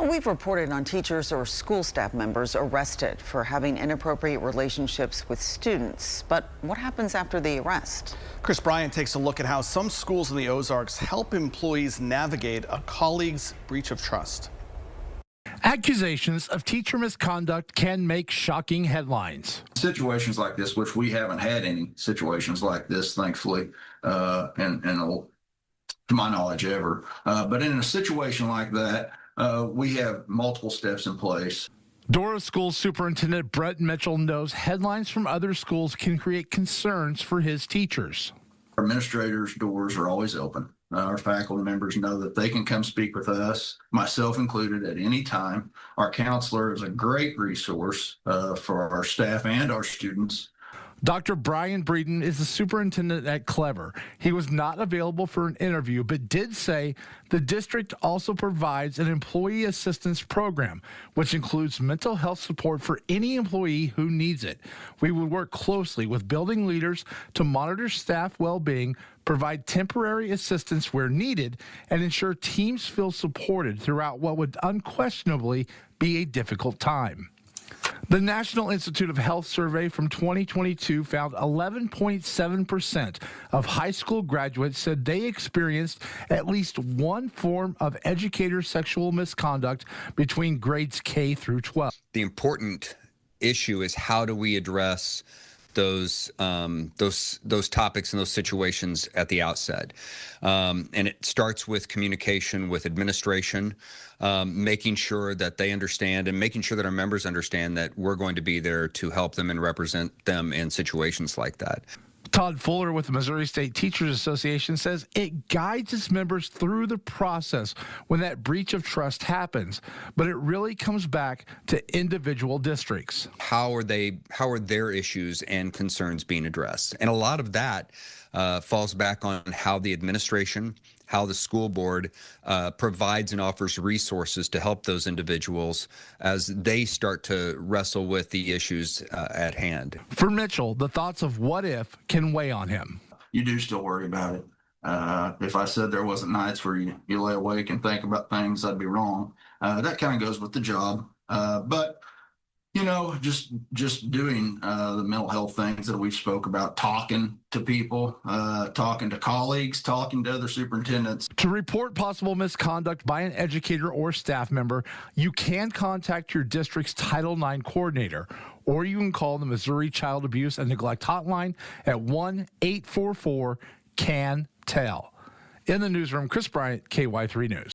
Well, we've reported on teachers or school staff members arrested for having inappropriate relationships with students. But what happens after the arrest? Chris Bryant takes a look at how some schools in the Ozarks help employees navigate a colleague's breach of trust. Accusations of teacher misconduct can make shocking headlines. Situations like this, which we haven't had any situations like this, thankfully, and to my knowledge ever. But in a situation like that, we have multiple steps in place. Dora School Superintendent Brett Mitchell knows headlines from other schools can create concerns for his teachers. Our administrators' doors are always open. Our faculty members know that they can come speak with us, myself included, at any time. Our counselor is a great resource for our staff and our students. Dr. Brian Breeden is the superintendent at Clever. He was not available for an interview, but did say the district also provides an employee assistance program, which includes mental health support for any employee who needs it. We would work closely with building leaders to monitor staff well-being, provide temporary assistance where needed, and ensure teams feel supported throughout what would unquestionably be a difficult time. The National Institute of Health survey from 2022 found 11.7% of high school graduates said they experienced at least one form of educator sexual misconduct between grades K through 12. The important issue is how do we address those topics and those situations at the outset. And it starts with communication with administration, making sure that they understand and making sure that our members understand that we're going to be there to help them and represent them in situations like that. Todd Fuller with the Missouri State Teachers Association says it guides its members through the process when that breach of trust happens, but it really comes back to individual districts. How are their issues and concerns being addressed? And a lot of that falls back on how the administration, how the school board provides and offers resources to help those individuals as they start to wrestle with the issues at hand. For Mitchell, the thoughts of what if can weigh on him. You do still worry about it. If I said there wasn't nights where you lay awake and think about things, I'd be wrong. That kind of goes with the job. But you know, just doing the mental health things that we spoke about, talking to people, talking to colleagues, talking to other superintendents. To report possible misconduct by an educator or staff member, you can contact your district's Title IX coordinator, or you can call the Missouri Child Abuse and Neglect Hotline at 1-844-CAN-TELL. In the newsroom, Chris Bryant, KY3 News.